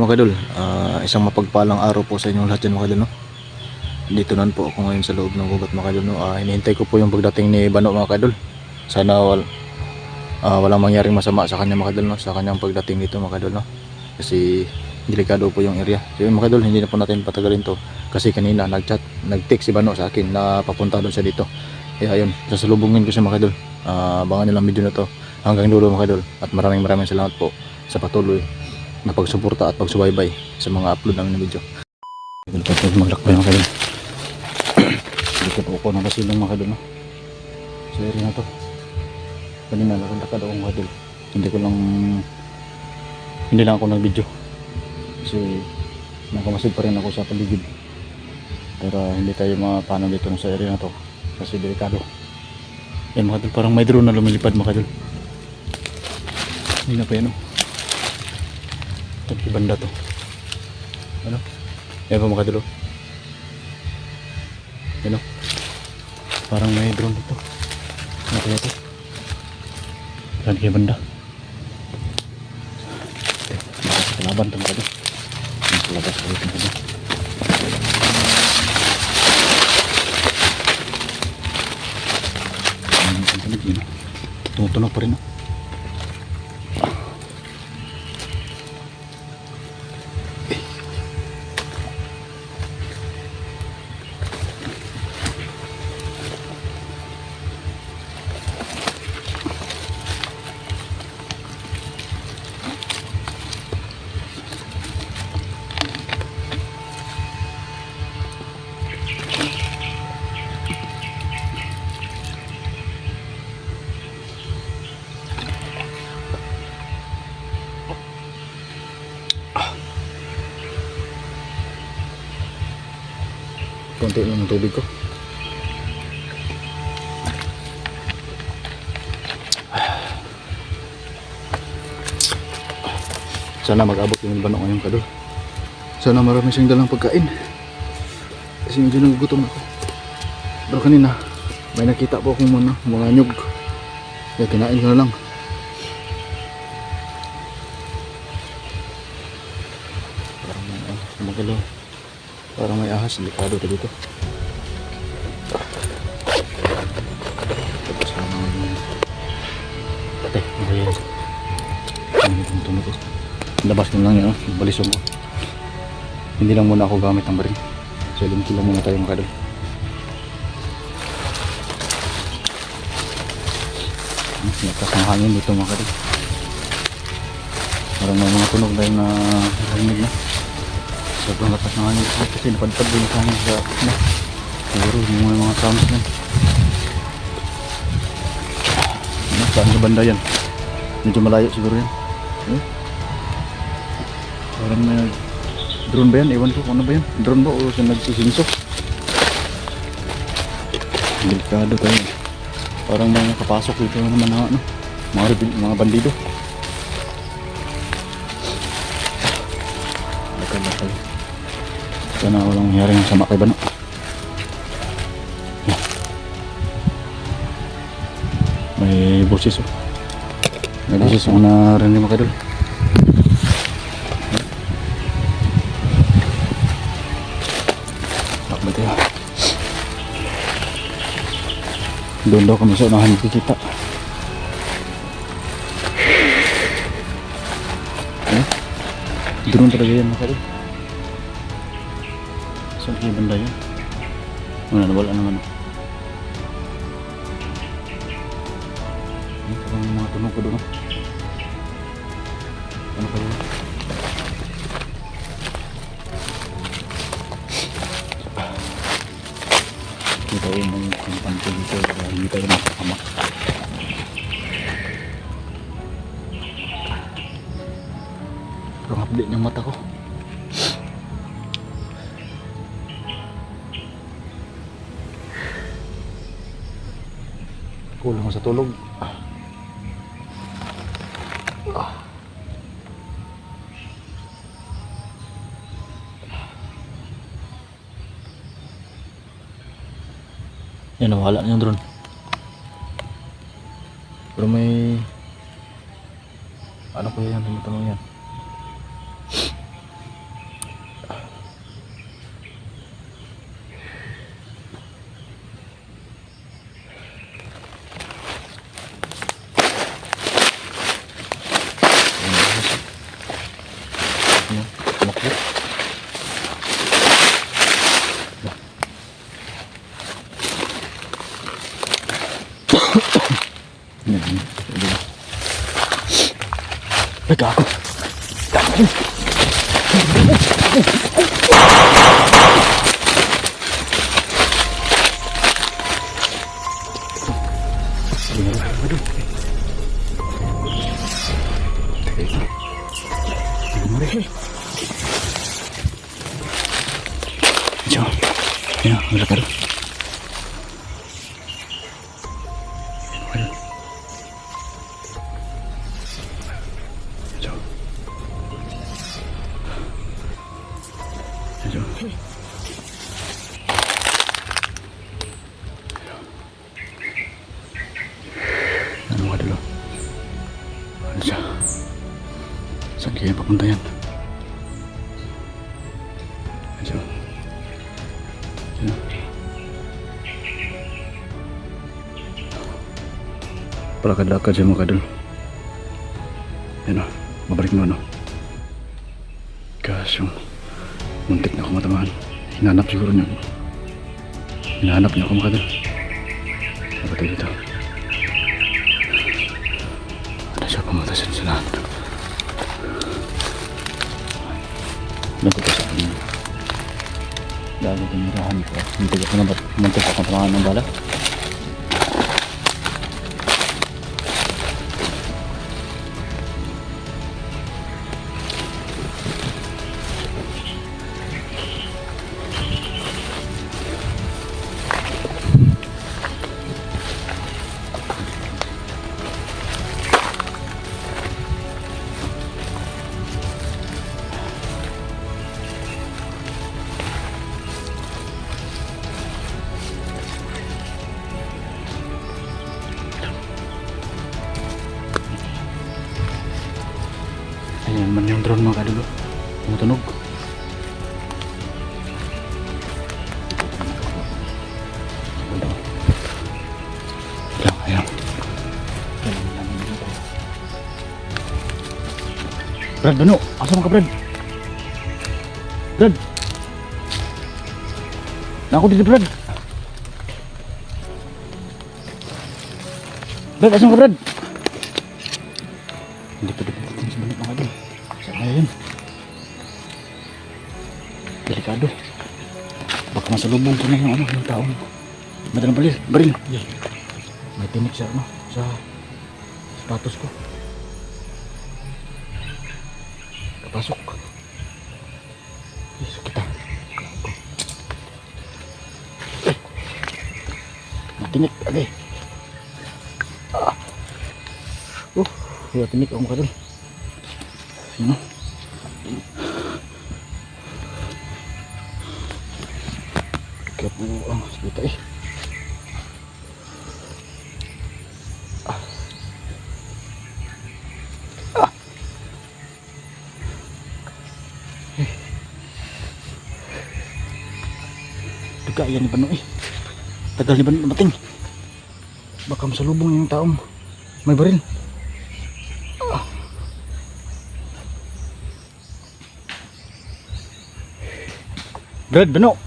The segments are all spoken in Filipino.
mga kadol, isang mapagpalang araw po sa inyong lahat dyan mga kadol, no? Dito nan po ako ngayon sa loob ng gubat mga kadol, no? Hinihintay ko po yung pagdating ni Bano mga kadol. Sana walang mangyaring masama sa kanya mga kadol, no? Sa kanyang pagdating dito mga kadol, no? Kasi delikado po yung area. So yun mga kadol, hindi na po natin patagalin to. Kasi kanina nag-text si Bano sa akin na papunta doon siya dito. Kaya ayun, sasalubungin ko siya mga kadol. Abangan nyo lang video na to hanggang dulo mga kadol. At maraming salamat po sa patuloy na pagsuporta at pagsubaybay sa mga upload namin ng video. Pag maglakbay mga kadol, dito po ako nakasilong mga kadol, no? Sa area na to kanina lakad-lakad ako mga kadol. Hindi lang ako nag video kasi nakamasid pa rin ako sa paligid, pero hindi tayo mapano dito sa area na to kasi delikado. Yan mga kadol, parang may drone na lumilipad mga kadol. Hindi na pa yan, no? Banda to, ano? Ayan pa mga kadol, ano? Parang may drone dito. Ano kaya ito? Saan kaya banda? Kalaban ito mga kadol. Labas ko dito mga kadol. Ang tanig yun, tumutunog pa rin, no? Konti lang ang tubig ko. Sana mag-abot yung Bano ngayong kadol. Sana marami siyang dalang pagkain kasi medyo nagugutom ako. Pero kanina may nakita po akong mga nyug, kaya kinain ko na lang. Parang may ahas, delikado ito dito. Tapos patay, okay. Ang tunog ko. Labas ko lang yan, balisong ko. Hindi lang muna ako gamit ang barin. So linki lang muna tayo mga kadol. Lakas ng hangin dito mga kadol. Parang may mga tunog dahil na narinig na. Sobrang lakas ng hangin kasi napadpad din sa hangin sa siguro yung mga sounds yan. Saan sa banda yan? Medyo malayo siguro yan. Parang may drone ba yan? Ewan ko kung ano ba yan? Drone ba o sa nagsisinsok? Delikado tayo. Parang may nakapasok dito naman na ano, mga bandido. Lakad. Sana walang nangyari ng sama kay Bano. May boses, oh. May boses yung narinig mga kadol. Bakit tayo? Doon daw kami sa unahan kita. Drone talaga yan mga kadol. Saan kayo banda yun? Nawala naman. Parang mga tunog ko doon. Ano kayo? Kita yung mga kampante dito. Hindi tayo makakamak. Parang update ng mata ko. Kulang sa tulog. Yan, nawala na yung drone. Pero may ano kaya yan, tumutanong yan. Yan. Teka ako. Ya, wala ka rin. Ano nga dulu? Ano siya? Saan kaya papunta yan? Ano siya? Ano? Palakad-lakad siya mga kadol. Yan o, babalik mo ano. Gosh, yung muntik na ako matamaan. Hinahanap siguro niya. Hinahanap niya ako mga kadol. Dapat tayo dito. Ano siya pumunta sa sinahan? Nagupo sa akin. Dahil tinirahan ko. Muntik ako na ba't muntik ako matamaan ng bala? Ayan man yung drone mga kadulo. Tumutunog. Ayan. Brad, Bano! Asa mo ka, Brad? Brad! Naku dito, Brad! Brad, asa mo ka, Brad? Hindi pa dito sa banit mga kadol. Saan kaya yun? Delikado. Baka masalubong ko na yung ano, yung taong madalang baril. Yeah. May tinik sa ano, sa sapatos ko. Kapasok. Ay, sakit ah. Matinik, agay. Kaya tinik ako makadol. Sino? Kaya po ang salita eh. Duga yan ni Bano eh. Tagal ni Bano dumating. Baka masalubong yung taong may baril. Brad, Bano!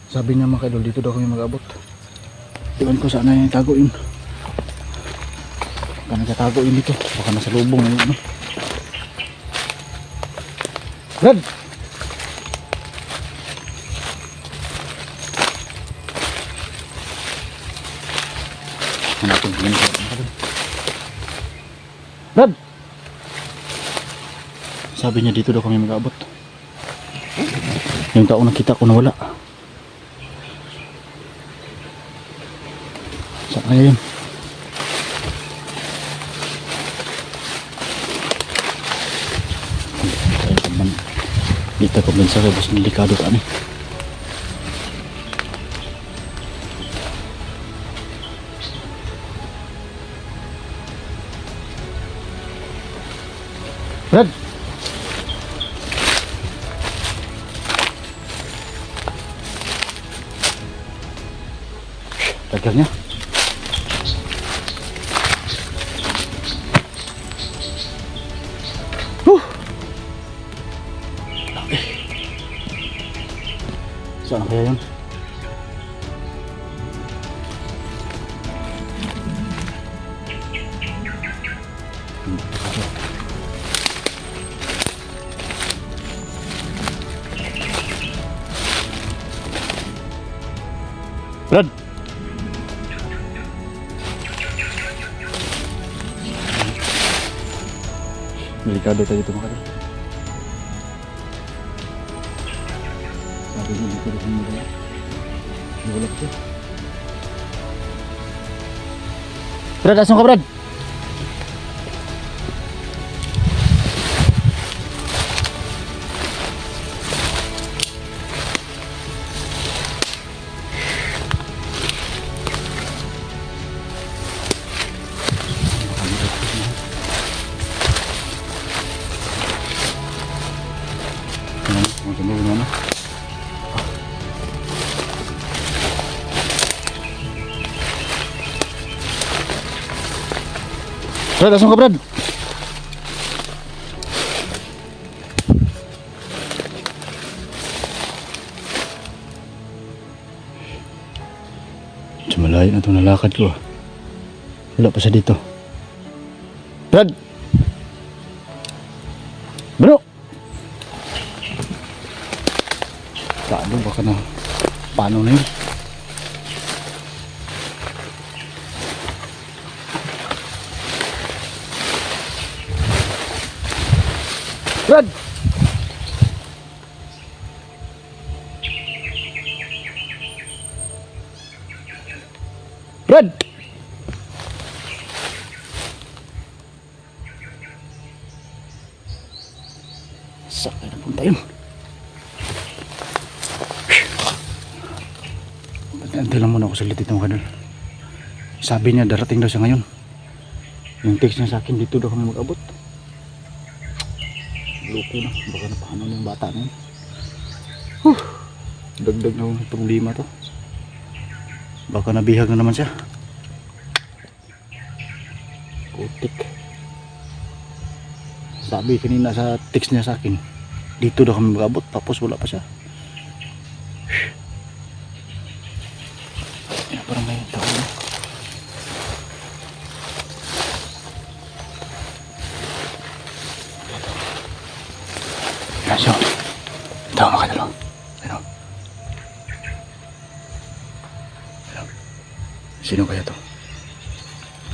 Sabi niya mga kaidol, dito daw kami mag-abot. Iwan ko sana yung tago yun. Baka nagtatago yun dito. Baka nasa lubong na yun. Brad! Hanapin ko yun mga kaidol. Brad! Sabi niya dito daw kami mag-abot. Yung taong nakita ko nawala. Saan kaya yun? Dito ko bin sa rebos ng delikado ka ni. Brad! Tagal niya. Saan kaya yun? Brad! Delikado tayo dito mga kadol. Sabi niyo dito rin mga kadol. Wala ko. Brad, asan ka Brad? Brad, asan ka Brad? Sa malayo na itong nalakad ko ah. Wala pa siya dito. Brad! Bro! Paano baka na? Paano na yun? Brad! Brad! Saan na punta yun? Antay lang muna ako sa litit ng kadal. Sabi niya darating daw siya ngayon. Yung text niya sa akin dito daw kami mag-abot. Loko na, baka napaano na yung bata na yun. Dagdag na yung problema to. Baka nabihag na naman siya. Putik. Sabi kanina sa text niya sa akin dito daw kami mag-abot, tapos wala pa siya. Yan, parang may tao na. Yan siya. Tao makadalo. Ano? Ano? Sino kaya to?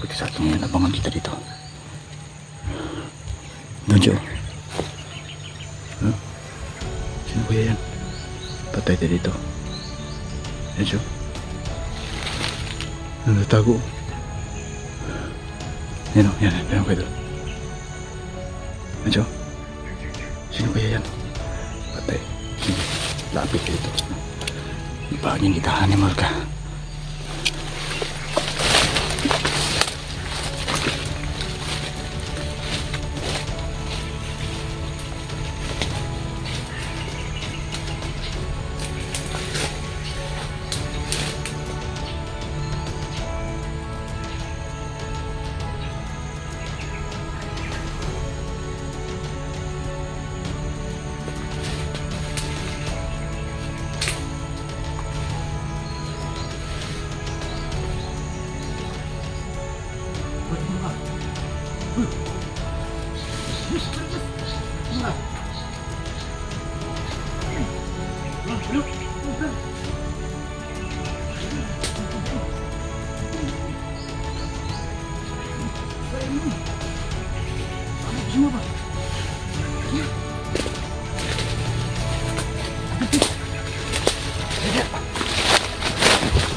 Pagka sa akin ngayon, abangan kita dito. Doon siya. Huh? Sino kaya yan? Patay tayo dito. Yan siya. Natago. Yan o, yan. Yan kayo doon. Yan siya. Sino kaya yan? Patay. Sige. Lapit ka dito. Ipagin kita, animal ka.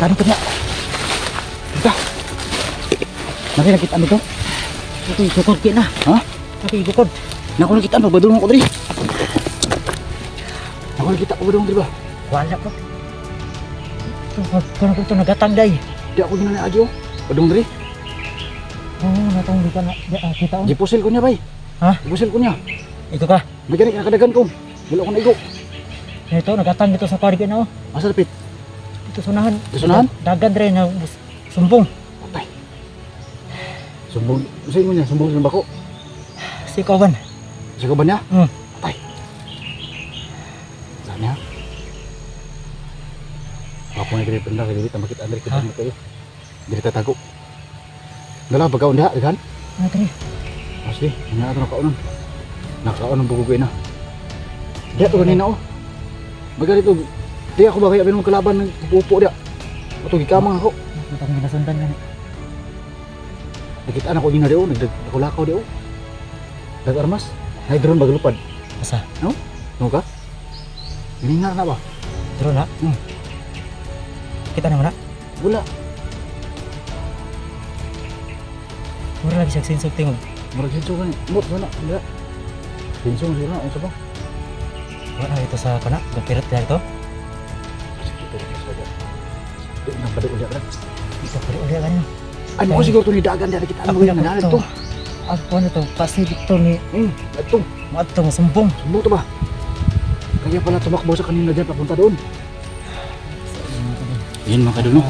Tadi kena. Dah. Nanti nakita ano to? Ito ibukod kina. Ha? Ito ibukod. Naku nakita ano badulong ko diri. Naku nakita ko badulong diri ba? Wala ko. Kung ko to nagatang day. Di ako gina na adyo. Badulong diri. Oh, natong di ka na kita on. Gipusil ko niya bay. Ha? Gipusil ko niya. Ito ka. Bigyan ka kadagan ko. Wala ko na igo. Ito nagatang dito sa parke na oh. Asa lapit? Ito sunahan. Ito sunahan? Dagan rin na sumbong. Patay. Sumbong. Saan mo niya? Sumbong sa bako? Si Kawan. Si Kawan niya? Patay. Saan niya? Ako na diri penda kay dili ta makita diri kita mo kayo. Diri ta tago. Dala bagaw ndiha dihan? Ah diri. Asli, nya ato nakaunon. Nakaunon bugo na. Dia to kanina oh. Magali to. Di ako ba kaya binong kalaban ng upo dia. Ato gikamang ako. Itong ginasundan gani. Nakita na ko din na dio, nagdakulakaw dio. Nag-armas. Nay drone baglupad. Asa? No ka? Hininga na ba? Duro na. Kita na mo na. Wala. Mura lagi siya sinsog tingog. Murag hinso ka ni. Mot wala. Wala. Hinso mo sila. Ano sa ba? Wala ito sa kana. Gapirot na ito. Sige, pero saja. Ito nang pada ulit brad. Ito pala ulit ganyan. Ano ko siguro to ni dagan dali kita mo yung nanalo to. Ako na to. Pacific to ni. Ato. Mato mo sumbong. Sumbong to ba? Kaya pala tumakbo sa kanina dyan papunta doon. Yun mga kadol no.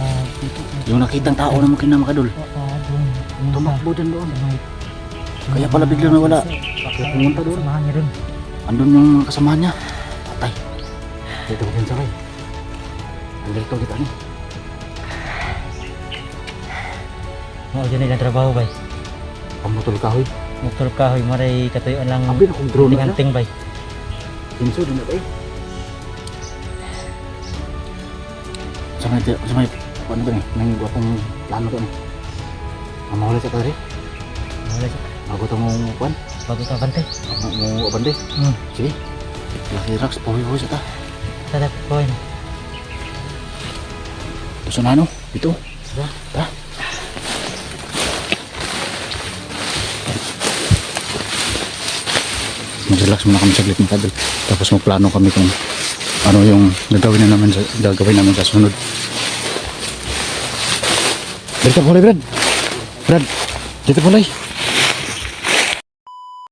Yung nakitang tao na mga kinama kadol. Tumakbo dyan doon. Kaya pala biglang nawala. Pumunta doon. Samahan niya doon. Andun yung mga kasamahan niya. Patay. Dito ko sakay. Andito kita ni. Mao dyan ilang trabaho bay. Pamutol kahoy. Motor kahoy maray katuyuan lang. Abi na kong drone na. Tinganting bay. Pinso din na ba eh. Sa may ano ba ni? Nang gwapong plano to ni. Mamahuli sa tari. Wala siya. Bago ito mong kuwan. Bago ka bantay. Mo abande. Sige. Laki rocks. Pawi-pawi sa ta. Tatap ko yun. Ito sa nano. Dito. Ta. Mag-relax muna kami saglit mga kadol. Tapos magplano kami kung ano yung gagawin namin sa sunod. Dito pulay Brad. Brad. Dito pulay.